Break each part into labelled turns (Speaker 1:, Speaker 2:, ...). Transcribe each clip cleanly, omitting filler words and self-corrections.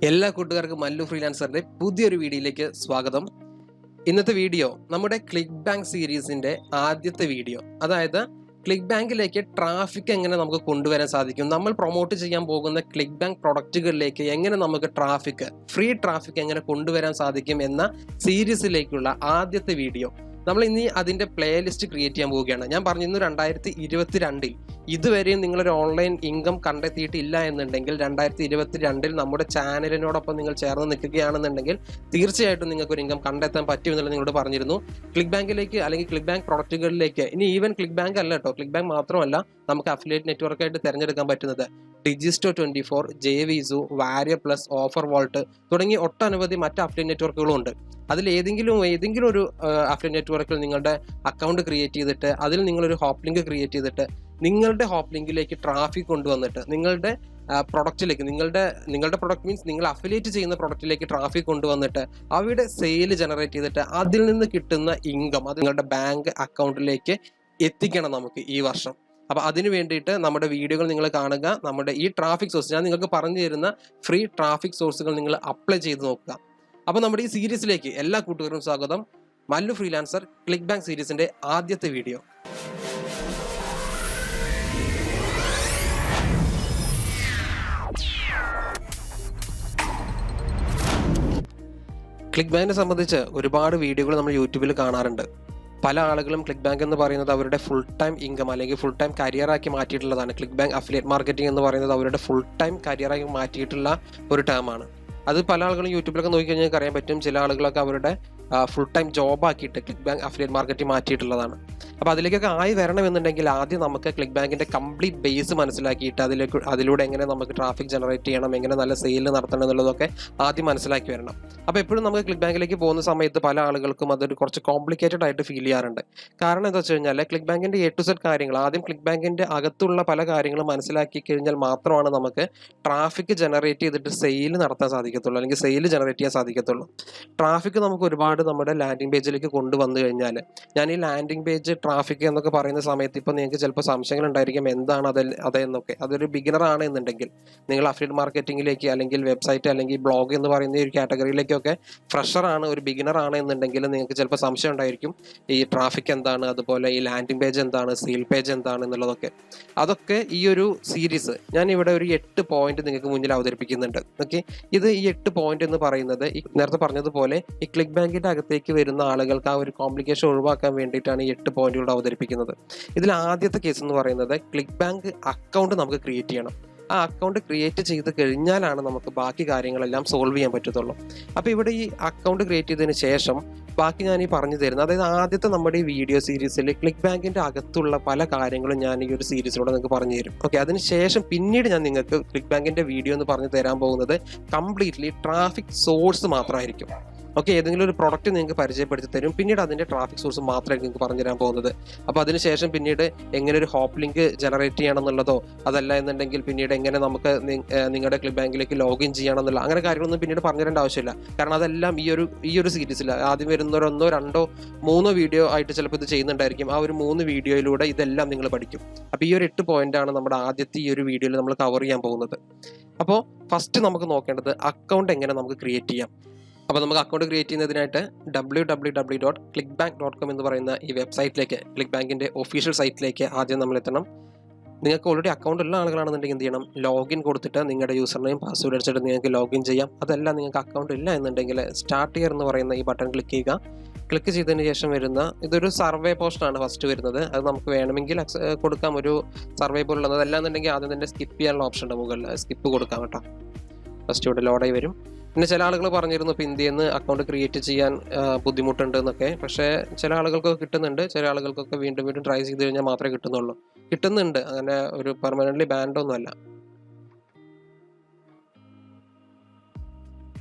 Speaker 1: എല്ലാ കൂട്ടുകാർക്കും മല്ലു ഫ്രീലാൻസറിന്റെ പുതിയൊരു വീഡിയോയിലേക്ക് സ്വാഗതം. ഇന്നത്തെ വീഡിയോ നമ്മുടെ ക്ലിക്ക് ബാങ്ക് സീരീസിന്റെ ആദ്യത്തെ വീഡിയോ. അതായത് ക്ലിക്ക് ബാങ്കിലേക്ക് ട്രാഫിക് എങ്ങനെ നമുക്ക് കൊണ്ടുവരാൻ സാധിക്കും, നമ്മൾ പ്രൊമോട്ട് ചെയ്യാൻ പോകുന്ന ക്ലിക്ക് ബാങ്ക് പ്രൊഡക്റ്റുകളിലേക്ക് എങ്ങനെ നമുക്ക് ഫ്രീ ട്രാഫിക് എങ്ങനെ കൊണ്ടുവരാൻ സാധിക്കും എന്ന സീരീസിലേക്കുള്ള ആദ്യത്തെ വീഡിയോ. നമ്മൾ ഇനി അതിന്റെ പ്ലേലിസ്റ്റ് ക്രിയേറ്റ് ചെയ്യാൻ പോവുകയാണ്. ഞാൻ പറഞ്ഞിരുന്നു 2022 ഇതുവരെയും നിങ്ങളൊരു ഓൺലൈൻ ഇൻകം കണ്ടെത്തിയിട്ടില്ല എന്നുണ്ടെങ്കിൽ 2022 നമ്മുടെ ചാനലിനോടൊപ്പം നിങ്ങൾ ചേർന്ന് നിൽക്കുകയാണെന്നുണ്ടെങ്കിൽ തീർച്ചയായിട്ടും നിങ്ങൾക്ക് ഒരു ഇൻകം കണ്ടെത്താൻ പറ്റുമെന്നുള്ളത് നിങ്ങളോട് പറഞ്ഞിരുന്നു. ക്ലിക്ക് ബാങ്കിലേക്ക് അല്ലെങ്കിൽ ക്ലിക്ക് ബാങ്ക് പ്രൊഡക്റ്റുകളിലേക്ക് ഇനി ഈവൻ ക്ലിക്ക് ബാങ്ക് അല്ല കേട്ടോ, ക്ലിക്ക് ബാങ്ക് മാത്രമല്ല നമുക്ക് അഫിലിയേറ്റ് നെറ്റ്വർക്കായിട്ട് തിരഞ്ഞെടുക്കാൻ പറ്റുന്നത് ഡിജിസ്റ്റോ 24, ജെവിസു, വാരിയർ പ്ലസ്, ഓഫർ വോൾട്ട് തുടങ്ങി ഒട്ടനവധി മറ്റ് അഫിലിയേറ്റ് നെറ്റ്വർക്കുകളും ഉണ്ട്. അതിൽ ഏതെങ്കിലും ഒരു അഫിലിയേറ്റ് നെറ്റ്വർക്കിൽ നിങ്ങളുടെ അക്കൗണ്ട് ക്രിയേറ്റ് ചെയ്തിട്ട് അതിൽ നിങ്ങളൊരു ഹോപ്പ് ലിങ്ക് ക്രിയേറ്റ് ചെയ്തിട്ട് നിങ്ങളുടെ ഹോപ്പ് ലിങ്കിലേക്ക് ട്രാഫിക് കൊണ്ടുവന്നിട്ട് നിങ്ങളുടെ പ്രൊഡക്റ്റിലേക്ക് നിങ്ങളുടെ പ്രൊഡക്റ്റ് മീൻസ് നിങ്ങൾ അഫിലിയേറ്റ് ചെയ്യുന്ന പ്രൊഡക്റ്റിലേക്ക് ട്രാഫിക് കൊണ്ടുവന്നിട്ട് അവിടെ സെയിൽ ജനറേറ്റ് ചെയ്തിട്ട് അതിൽ നിന്ന് കിട്ടുന്ന ഇൻകം അത് നിങ്ങളുടെ ബാങ്ക് അക്കൗണ്ടിലേക്ക് എത്തിക്കണം നമുക്ക് ഈ വർഷം. അപ്പോൾ അതിന് വേണ്ടിയിട്ട് നമ്മുടെ വീഡിയോകൾ നിങ്ങൾ കാണുക. നമ്മുടെ ഈ ട്രാഫിക് സോഴ്സ് ഞാൻ നിങ്ങൾക്ക് പറഞ്ഞു തരുന്ന ഫ്രീ ട്രാഫിക് സോഴ്സുകൾ നിങ്ങൾ അപ്ലൈ ചെയ്ത് നോക്കുക. അപ്പോൾ നമ്മുടെ ഈ സീരീസിലേക്ക് എല്ലാ കൂട്ടുകാർക്കും സ്വാഗതം. മല്ലു ഫ്രീലാൻസർ ക്ലിക്ക് ബാങ്ക് സീരീസിന്റെ ആദ്യത്തെ വീഡിയോ. ക്ലിക്ക് ബാങ്കിനെ സംബന്ധിച്ച് ഒരുപാട് വീഡിയോകൾ നമ്മൾ യൂട്യൂബിൽ കാണാറുണ്ട്. പല ആളുകളും ക്ലിക്ക് ബാങ്ക് എന്ന് പറയുന്നത് അവരുടെ ഫുൾ ടൈം ഇൻകം അല്ലെങ്കിൽ ഫുൾ ടൈം കരിയറാക്കി മാറ്റിയിട്ടുള്ളതാണ്. ക്ലിക്ക് ബാങ്ക് അഫിലിയേറ്റ് മാർക്കറ്റിംഗ് എന്ന് പറയുന്നത് അവരുടെ ഫുൾ ടൈം കരിയറാക്കി മാറ്റിയിട്ടുള്ള ഒരു ടേമാണ്. അത് പല ആളുകളും യൂട്യൂബിലൊക്കെ നോക്കിക്കഴിഞ്ഞാൽ അറിയാൻ പറ്റും. ചില ആളുകളൊക്കെ അവരുടെ ഫുൾ ടൈം ജോബാക്കിയിട്ട് ക്ലിക്ക് ബാങ്ക് അഫിലിയേറ്റ് മാർക്കറ്റിംഗ് മാറ്റിയിട്ടുള്ളതാണ്. അപ്പോൾ അതിലേക്കൊക്കെ ആയി വരണമെന്നുണ്ടെങ്കിൽ ആദ്യം നമുക്ക് ക്ലിക്ക് ബാങ്കിൻ്റെ കംപ്ലീറ്റ് ബേസ് മനസ്സിലാക്കിയിട്ട് അതിലൂടെ എങ്ങനെ നമുക്ക് ട്രാഫിക് ജനറേറ്റ് ചെയ്യണം, എങ്ങനെ നല്ല സെയിൽ നടത്തണം എന്നുള്ളതൊക്കെ ആദ്യം മനസ്സിലാക്കി വരണം. അപ്പോൾ എപ്പോഴും നമുക്ക് ക്ലിക്ക് ബാങ്കിലേക്ക് പോകുന്ന സമയത്ത് പല ആളുകൾക്കും അതൊരു കുറച്ച് കോംപ്ലിക്കേറ്റഡ് ആയിട്ട് ഫീൽ ചെയ്യാറുണ്ട്. കാരണം എന്താ വെച്ച് കഴിഞ്ഞാൽ ക്ലിക്ക് ബാങ്കിൻ്റെ A to Z കാര്യങ്ങൾ ആദ്യം ക്ലിക്ക് ബാങ്കിൻ്റെ അകത്തുള്ള പല കാര്യങ്ങളും മനസ്സിലാക്കി കഴിഞ്ഞാൽ മാത്രമാണ് നമുക്ക് ട്രാഫിക് ജനറേറ്റ് ചെയ്തിട്ട് സെയിൽ നടത്താൻ സാധിക്കത്തുള്ളൂ, അല്ലെങ്കിൽ സെയിൽ ജനറേറ്റ് ചെയ്യാൻ സാധിക്കത്തുള്ളൂ. ട്രാഫിക് നമുക്ക് ഒരുപാട് നമ്മുടെ ലാൻഡിംഗ് പേജിലേക്ക് കൊണ്ടുവന്നു കഴിഞ്ഞാൽ, ഞാൻ ഈ ലാൻഡിംഗ് പേജ് ട്രാഫിക് എന്നൊക്കെ പറയുന്ന സമയത്ത് ഇപ്പോൾ നിങ്ങൾക്ക് ചിലപ്പോൾ സംശയങ്ങൾ ഉണ്ടായിരിക്കും എന്താണ് അതെന്നൊക്കെ. അതൊരു ബിഗിനർ ആണ് എന്നുണ്ടെങ്കിൽ നിങ്ങൾ അഫിലിയേറ്റ് മാർക്കറ്റിംഗിലേക്ക് അല്ലെങ്കിൽ വെബ്സൈറ്റ് അല്ലെങ്കിൽ ബ്ലോഗ് എന്ന് പറയുന്ന ഒരു കാറ്റഗറിയിലേക്കൊക്കെ ഫ്രഷർ ആണ്, ഒരു ബിഗിനർ ആണ് എന്നുണ്ടെങ്കിൽ നിങ്ങൾക്ക് ചിലപ്പോൾ സംശയം ഉണ്ടായിരിക്കും ഈ ട്രാഫിക് എന്താണ്, അതുപോലെ ഈ ലാൻഡിംഗ് പേജ് എന്താണ്, സെയിൽ പേജ് എന്താണ് എന്നുള്ളതൊക്കെ. അതൊക്കെ ഈ ഒരു സീരീസ് ഞാൻ ഇവിടെ ഒരു 8 പോയിന്റ് നിങ്ങൾക്ക് മുന്നിൽ അവതരിപ്പിക്കുന്നുണ്ട്. ഓക്കെ, ഈ 8 പോയിന്റ് എന്ന് പറയുന്നത് ഈ നേരത്തെ പറഞ്ഞതുപോലെ ഈ ക്ലിക്ക് ബാങ്കിന്റെ അകത്തേക്ക് വരുന്ന ആളുകൾക്ക് ആ ഒരു കോംപ്ലിക്കേഷൻ ഒഴിവാക്കാൻ വേണ്ടിയിട്ടാണ് ഈ 8 പോയിന്റുകൾ അവതരിപ്പിക്കുന്നത്. ഇതിൽ ആദ്യത്തെ കേസ് എന്ന് പറയുന്നത് ക്ലിക്ക് ബാങ്ക് അക്കൗണ്ട് നമുക്ക് ക്രിയേറ്റ് ചെയ്യണം. ആ അക്കൗണ്ട് ക്രിയേറ്റ് ചെയ്ത് കഴിഞ്ഞാലാണ് നമുക്ക് ബാക്കി കാര്യങ്ങളെല്ലാം സോൾവ് ചെയ്യാൻ പറ്റത്തുള്ളൂ. അപ്പോൾ ഇവിടെ ഈ അക്കൗണ്ട് ക്രിയേറ്റ് ചെയ്തതിന് ശേഷം ബാക്കി ഞാൻ ഈ പറഞ്ഞു തരുന്നത്, അതായത് ആദ്യത്തെ നമ്മുടെ ഈ വീഡിയോ സീരീസിൽ ക്ലിക്ക് ബാങ്കിന്റെ അകത്തുള്ള പല കാര്യങ്ങളും ഞാൻ ഈ ഒരു സീരീസിലൂടെ നിങ്ങൾക്ക് പറഞ്ഞു തരും. ഓക്കെ, അതിനുശേഷം പിന്നീട് ഞാൻ നിങ്ങൾക്ക് ക്ലിക്ക് ബാങ്കിന്റെ വീഡിയോ എന്ന് പറഞ്ഞു തരാൻ പോകുന്നത് കംപ്ലീറ്റ്ലി ട്രാഫിക് സോഴ്സ് മാത്രമായിരിക്കും. ഓക്കെ, ഏതെങ്കിലും ഒരു പ്രൊഡക്റ്റ് നിങ്ങൾക്ക് പരിചയപ്പെടുത്തി തരും, പിന്നീട് അതിൻ്റെ ട്രാഫിക് സോഴ്സ് മാത്രമായിരിക്കും നിങ്ങൾക്ക് പറഞ്ഞു തരാൻ പോകുന്നത്. അപ്പോൾ അതിനുശേഷം പിന്നീട് എങ്ങനെ ഒരു ഹോപ്പ് ലിങ്ക് ജനറേറ്റ് ചെയ്യണം എന്നുള്ളതോ, അതല്ല എന്നുണ്ടെങ്കിൽ പിന്നീട് എങ്ങനെ നമുക്ക് നിങ്ങളുടെ ക്ലിക്ക് ബാങ്കിലേക്ക് ലോഗിൻ ചെയ്യണം എന്നുള്ള അങ്ങനെ കാര്യങ്ങളൊന്നും പിന്നീട് പറഞ്ഞു തരേണ്ട ആവശ്യമില്ല. കാരണം അതെല്ലാം ഈ ഒരു സീരീസിൽ ആദ്യം വരുന്ന 1, 2, 3 വീഡിയോ ആയിട്ട് ചിലപ്പോൾ ഇത് ചെയ്യുന്നുണ്ടായിരിക്കും. ആ ഒരു 3 വീഡിയോയിലൂടെ ഇതെല്ലാം നിങ്ങൾ പഠിക്കും. അപ്പോൾ ഈ ഒരു 8 പോയിന്റാണ് നമ്മുടെ ആദ്യത്തെ ഈ ഒരു വീഡിയോയിൽ നമ്മൾ കവർ ചെയ്യാൻ പോകുന്നത്. അപ്പോൾ ഫസ്റ്റ് നമുക്ക് നോക്കേണ്ടത് അക്കൗണ്ട് എങ്ങനെ നമുക്ക് ക്രിയേറ്റ് ചെയ്യാം. അപ്പോൾ നമുക്ക് അക്കൗണ്ട് ക്രിയേറ്റ് ചെയ്യുന്നതിനായിട്ട് www.clickbank.com എന്ന് പറയുന്ന ഈ വെബ്സൈറ്റിലേക്ക്, ക്ലിക്ക് ബാങ്കിൻ്റെ ഒഫീഷ്യൽ സൈറ്റിലേക്ക് ആദ്യം നമ്മൾ എത്തണം. നിങ്ങൾക്ക് ഓൾറെഡി അക്കൗണ്ട് ഉള്ള ആളുകളാണെന്നുണ്ടെങ്കിൽ എന്ത് ചെയ്യണം, ലോഗിൻ കൊടുത്തിട്ട് നിങ്ങളുടെ യൂസർ നെയിം പാസ്വേഡ് അടിച്ചിട്ട് നിങ്ങൾക്ക് ലോഗിൻ ചെയ്യാം. അതല്ല നിങ്ങൾക്ക് അക്കൗണ്ട് ഇല്ല എന്നുണ്ടെങ്കിൽ സ്റ്റാർട്ട് ഹിയർ എന്ന് പറയുന്ന ഈ ബട്ടൺ ക്ലിക്ക് ചെയ്യുക. ക്ലിക്ക് ചെയ്തതിന് ശേഷം വരുന്ന ഇതൊരു സർവേ പോസ്റ്റാണ് ഫസ്റ്റ് വരുന്നത്. അത് നമുക്ക് വേണമെങ്കിൽ കൊടുക്കാം, ഒരു സർവേ പോലുള്ളത്. അതല്ല എന്നുണ്ടെങ്കിൽ ആദ്യം തന്നെ സ്കിപ്പ് ചെയ്യാനുള്ള ഓപ്ഷൻ ഉണ്ട് മുകളിൽ, സ്കിപ്പ് കൊടുക്കാം കേട്ടോ. ഫസ്റ്റ് ഇവിടെ ലോഡായി വരും. പിന്നെ ചില ആളുകൾ പറഞ്ഞിരുന്നു ഇപ്പോൾ ഇന്ത്യയിൽ നിന്ന് അക്കൗണ്ട് ക്രിയേറ്റ് ചെയ്യാൻ ബുദ്ധിമുട്ടുണ്ട് എന്നൊക്കെ. പക്ഷേ ചില ആളുകൾക്കൊക്കെ കിട്ടുന്നുണ്ട്, ചില ആളുകൾക്കൊക്കെ വീണ്ടും ട്രൈ ചെയ്ത് കഴിഞ്ഞാൽ മാത്രമേ കിട്ടുന്നുണ്ട്. അങ്ങനെ ഒരു പെർമനൻ്റ്ലി ബാൻഡൊന്നുമല്ല.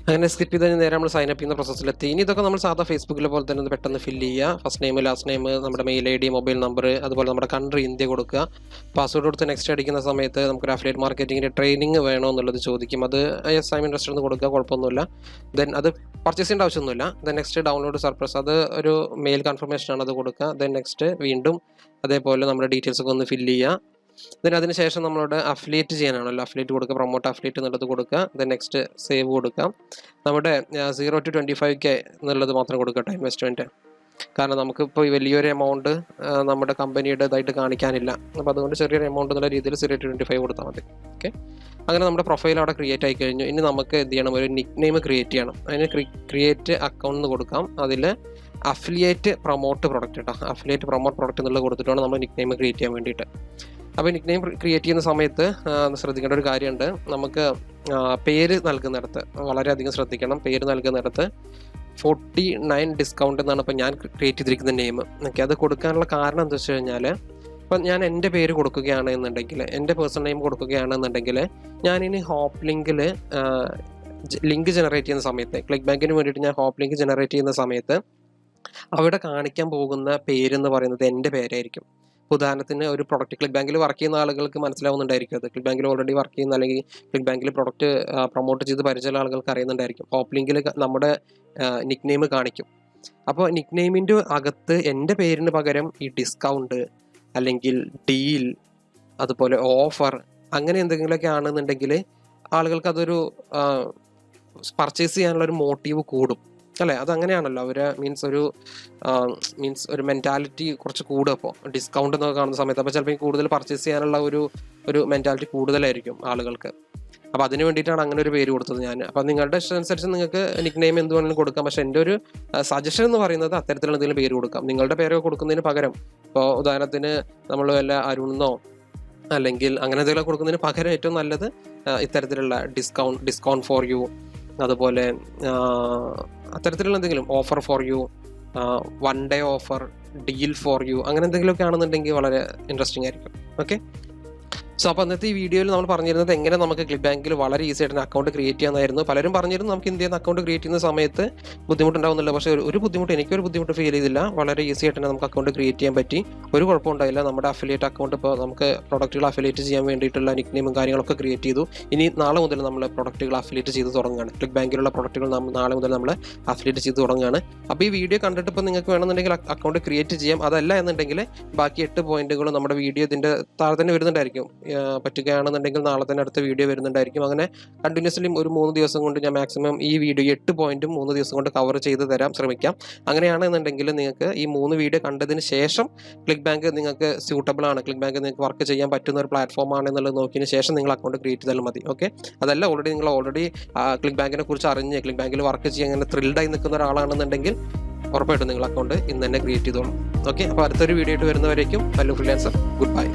Speaker 1: അങ്ങനെ സ്കിപ്പ് ചെയ്ത് നേരെ നമ്മൾ സൈനപ്പ് ചെയ്യുന്ന പ്രോസസ്സിലെത്തി. ഇനി ഇതൊക്കെ നമ്മൾ സാധാ ഫേസ്ബുക്കിലെ പോലെ തന്നെ പെട്ടെന്ന് ഫില്ല് ചെയ്യുക. ഫസ്റ്റ് നെയിം, ലാസ്റ്റ് നെയിം, നമ്മുടെ മെയിൽ ID, മൊബൈൽ നമ്പർ, അതുപോലെ നമ്മുടെ കൺട്രി ഇന്ത്യ കൊടുക്കുക. പാസ്വേഡ് കൊടുത്ത് നെക്സ്റ്റ് അടിക്കുന്ന സമയത്ത് നമുക്കൊരു അഫിലിയേറ്റ് മാർക്കറ്റിങ്ങിൻ്റെ ട്രെയിനിങ് വേണോ എന്നുള്ളത് ചോദിക്കും. അത് യെസ് ഐ എം ഇൻട്രസ്റ്റഡ് എന്ന് കൊടുക്കുക, കുഴപ്പമൊന്നുമില്ല. ദെൻ അത് പർച്ചേസ് ചെയ്യേണ്ട ആവശ്യമൊന്നുമില്ല. ദെൻ നെക്സ്റ്റ് ഡൗൺലോഡ് സർപ്രസ്, അത് ഒരു മെയിൽ കൺഫർമേഷൻ ആണ്, അത് കൊടുക്കുക. ദെൻ നെക്സ്റ്റ് വീണ്ടും അതേപോലെ നമ്മുടെ ഡീറ്റെയിൽസ് ഒക്കെ ഒന്ന് ഫില്ല് ചെയ്യുക. ദെൻ അതിനുശേഷം നമ്മളോട് അഫിലിയേറ്റ് ചെയ്യാനാണല്ലോ, അഫിലിയേറ്റ് കൊടുക്കുക, പ്രൊമോട്ട് അഫിലിയേറ്റ് എന്നുള്ളത് കൊടുക്കുക. ദെൻ നെക്സ്റ്റ് സേവ് കൊടുക്കാം. നമ്മുടെ 0 to 25K എന്നുള്ളത് മാത്രം കൊടുക്കട്ടെ ഇൻവെസ്റ്റ്മെൻറ്റ്. കാരണം നമുക്കിപ്പോൾ വലിയൊരു എമൗണ്ട് നമ്മുടെ കമ്പനിയുടെ ഇതായിട്ട് കാണിക്കാനില്ല. അപ്പോൾ അതുകൊണ്ട് ചെറിയൊരു എമൗണ്ട് എന്നുള്ള രീതിയിൽ 0 to 25 കൊടുത്താൽ മതി. ഓക്കെ, അങ്ങനെ നമ്മുടെ പ്രൊഫൈൽ അവിടെ ക്രിയേറ്റ് ആയി കഴിഞ്ഞു. ഇനി നമുക്ക് എന്ത് ചെയ്യണം, ഒരു നിക്ക് നെയിം ക്രിയേറ്റ് ചെയ്യണം. അതിന് ക്രിയേറ്റ് അക്കൗണ്ട് എന്ന് കൊടുക്കാം. അതിൽ അഫിലിയേറ്റ് പ്രൊമോട്ട് പ്രൊഡക്റ്റ് കേട്ടോ, അഫിലിയേറ്റ് പ്രൊമോട്ട് പ്രൊഡക്റ്റ് എന്നുള്ളത് കൊടുത്തിട്ടാണ് നമ്മൾ നിക്ക് നെയിം ക്രിയേറ്റ് ചെയ്യാൻ വേണ്ടിയിട്ട്. അപ്പോൾ നിക്ക് നെയിം ക്രിയേറ്റ് ചെയ്യുന്ന സമയത്ത് ശ്രദ്ധിക്കേണ്ട ഒരു കാര്യമുണ്ട്. നമുക്ക് പേര് നൽകുന്നിടത്ത് വളരെയധികം ശ്രദ്ധിക്കണം. പേര് നൽകുന്നിടത്ത് 49 ഡിസ്കൗണ്ട് എന്നാണ് ഇപ്പോൾ ഞാൻ ക്രിയേറ്റ് ചെയ്തിരിക്കുന്ന നെയിം. ഓക്കെ, അത് കൊടുക്കാനുള്ള കാരണം എന്താ വെച്ച് കഴിഞ്ഞാൽ, ഇപ്പം ഞാൻ എൻ്റെ പേര് കൊടുക്കുകയാണ് എന്നുണ്ടെങ്കിൽ, എൻ്റെ പേഴ്സണൽ നെയിം കൊടുക്കുകയാണെന്നുണ്ടെങ്കിൽ, ഞാനിനി ഹോപ്പ് ലിങ്കിൽ ലിങ്ക് ജനറേറ്റ് ചെയ്യുന്ന സമയത്ത്, ക്ലിക്ക് ബാങ്കിന് വേണ്ടിയിട്ട് ഞാൻ ഹോപ്പ് ലിങ്ക് ജനറേറ്റ് ചെയ്യുന്ന സമയത്ത് അവിടെ കാണിക്കാൻ പോകുന്ന പേരെന്ന് പറയുന്നത് എൻ്റെ പേരായിരിക്കും. ഉദാഹരണത്തിന് ഒരു പ്രൊഡക്റ്റ് ക്ലിക്ക് ബാങ്കിൽ വർക്ക് ചെയ്യുന്ന ആളുകൾക്ക് മനസ്സിലാവുന്നുണ്ടായിരിക്കും. അത് ക്ലിക്ക് ബാങ്കിൽ ഓൾറെഡി വർക്ക് ചെയ്യുന്ന അല്ലെങ്കിൽ ക്ലിക്ക് ബാങ്കിൽ പ്രൊഡക്റ്റ് പ്രൊമോട്ട് ചെയ്ത് പരിചയമുള്ള ആളുകൾക്ക് അറിയുന്നുണ്ടായിരിക്കും. ഹോപ്പ് ലിങ്കിൽ നമ്മുടെ നിക്ക് നെയിം കാണിക്കും. അപ്പോൾ നിക്ക് നെയിമിൻ്റെ അകത്ത് എൻ്റെ പേരിന് പകരം ഈ ഡിസ്കൗണ്ട് അല്ലെങ്കിൽ ഡീൽ, അതുപോലെ ഓഫർ, അങ്ങനെ എന്തെങ്കിലുമൊക്കെ ആണെന്നുണ്ടെങ്കിൽ ആളുകൾക്ക് അതൊരു പർച്ചേസ് ചെയ്യാനുള്ള ഒരു മോട്ടീവ് കൂടും അല്ലേ? അതങ്ങനെയാണല്ലോ, അവർ ഒരു മെൻറ്റാലിറ്റി കുറച്ച് കൂടും. അപ്പോൾ ഡിസ്കൗണ്ട് എന്നൊക്കെ കാണുന്ന സമയത്ത് അപ്പോൾ ചിലപ്പോൾ കൂടുതൽ പർച്ചേസ് ചെയ്യാനുള്ള ഒരു മെൻറ്റാലിറ്റി കൂടുതലായിരിക്കും ആളുകൾക്ക്. അപ്പോൾ അതിന് വേണ്ടിയിട്ടാണ് അങ്ങനെ ഒരു പേര് കൊടുത്തത് ഞാൻ. അപ്പോൾ നിങ്ങളുടെ ഇഷ്ടം അനുസരിച്ച് നിങ്ങൾക്ക് നിക്ക് നെയിം എന്ത് വേണമെങ്കിലും കൊടുക്കാം. പക്ഷേ എൻ്റെ ഒരു സജഷൻ എന്ന് പറയുന്നത് അത്തരത്തിലുള്ള എന്തെങ്കിലും പേര് കൊടുക്കാം. നിങ്ങളുടെ പേരൊക്കെ കൊടുക്കുന്നതിന് പകരം, ഇപ്പോൾ ഉദാഹരണത്തിന് നമ്മൾ വല്ല അരുണെന്നോ അല്ലെങ്കിൽ അങ്ങനെ എന്തെങ്കിലും കൊടുക്കുന്നതിന് പകരം ഏറ്റവും നല്ലത് ഇത്തരത്തിലുള്ള ഡിസ്കൗണ്ട് ഫോർ യു, അതുപോലെ അത്തരത്തിലുള്ള എന്തെങ്കിലും offer for you, 1 day offer, deal for you, അങ്ങനെ എന്തെങ്കിലുമൊക്കെ ആണെന്നുണ്ടെങ്കിൽ വളരെ ഇൻട്രസ്റ്റിംഗ് ആയിരിക്കും. ഓക്കെ, സോ അപ്പോൾ അന്നത്തെ ഈ വീഡിയോയിൽ നമ്മൾ പറഞ്ഞിരുന്നത് എങ്ങനെ നമുക്ക് ക്ലിക്ക് ബാങ്കിൽ വളരെ ഈസി ആയിട്ട് അക്കൗണ്ട് ക്രിയേറ്റ് ചെയ്യാനായിരുന്നു. പലരും പറഞ്ഞിരുന്നു നമുക്ക് ഇന്ത്യയിൽ നിന്ന് അക്കൗണ്ട് ക്രിയേറ്റ് ചെയ്യുന്ന സമയത്ത് ബുദ്ധിമുട്ടുണ്ടാവുന്നില്ല. പക്ഷേ എനിക്കൊരു ബുദ്ധിമുട്ട് ഫീൽ ചെയ്തില്ല. വളരെ ഈസി ആയിട്ട് തന്നെ നമുക്ക് അക്കൗണ്ട് ക്രിയേറ്റ് ചെയ്യാൻ പറ്റി. ഒരു കുഴപ്പമുണ്ടായില്ല. നമ്മുടെ അഫിലിയേറ്റ് അക്കൗണ്ട് ഇപ്പോൾ നമുക്ക് പ്രൊഡക്റ്റുകൾ അഫിലിയേറ്റ് ചെയ്യാൻ വേണ്ടിയിട്ടുള്ള നിക്ക് നെയിമും കാര്യങ്ങളൊക്കെ ക്രിയേറ്റ് ചെയ്തു. ഇനി നാളെ മുതൽ നമ്മൾ പ്രൊഡക്റ്റുകൾ അഫിലിയേറ്റ് ചെയ്ത് തുടങ്ങുകയാണ്. ക്ലിക്ക് ബാങ്കിലുള്ള പ്രൊഡക്റ്റുകൾ നാളെ മുതൽ നമ്മൾ അഫിലിയേറ്റ് ചെയ്ത് തുടങ്ങുകയാണ്. അപ്പോൾ ഈ വീഡിയോ കണ്ടിട്ട് ഇപ്പോൾ നിങ്ങൾക്ക് വേണമെന്നുണ്ടെങ്കിൽ അക്കൗണ്ട് ക്രിയേറ്റ് ചെയ്യാം. അതല്ല എന്നുണ്ടെങ്കിൽ ബാക്കി 8 പോയിന്റുകളും നമ്മുടെ വീഡിയോ ഇതിൻ്റെ താഴെ തന്നെ വരുന്നുണ്ടായിരിക്കും. പറ്റുകയാണെന്നുണ്ടെങ്കിൽ നാളെ തന്നെ അടുത്ത വീഡിയോ വരുന്നുണ്ടായിരിക്കും. അങ്ങനെ കണ്ടിന്യൂസ്ലി ഒരു 3 ദിവസം കൊണ്ട് ഞാൻ മാക്സിമം ഈ വീഡിയോ 8 പോയിന്റും 3 ദിവസം കൊണ്ട് കവർ ചെയ്ത് തരാൻ ശ്രമിക്കാം. അങ്ങനെയാണെന്നുണ്ടെങ്കിൽ നിങ്ങൾക്ക് ഈ 3 വീഡിയോ കണ്ടതിന് ശേഷം ക്ലിക്ക് ബാങ്ക് നിങ്ങൾക്ക് സ്യൂട്ടബിൾ ആണ്, ക്ലിക്ക് ബാങ്ക് നിങ്ങൾക്ക് വർക്ക് ചെയ്യാൻ പറ്റുന്ന ഒരു പ്ലാറ്റ്ഫോം ആണെന്നുള്ളത് നോക്കിയതിന് ശേഷം നിങ്ങൾ അക്കൗണ്ട് ക്രിയേറ്റ് ചെയ്താൽ മതി. ഓക്കെ, അതല്ല നിങ്ങൾ ഓൾറെഡി ക്ലിക്ക് ബാങ്കിനെ കുറിച്ച് അറിഞ്ഞ് ക്ലിക്ക് ബാങ്കിൽ വർക്ക് ചെയ്യാൻ അങ്ങനെ ത്രിൽഡായി നിൽക്കുന്ന ഒരാളാണെന്നുണ്ടെങ്കിൽ ഉറപ്പായിട്ടും നിങ്ങൾ അക്കൗണ്ട് ഇന്ന് തന്നെ ക്രിയേറ്റ് ചെയ്തോളൂ. ഓക്കെ, അപ്പോൾ അടുത്തൊരു വീഡിയോ ആയിട്ട് വരുന്നവരേക്കും ഫ്രീലാൻസർ ഗുഡ് ബൈ.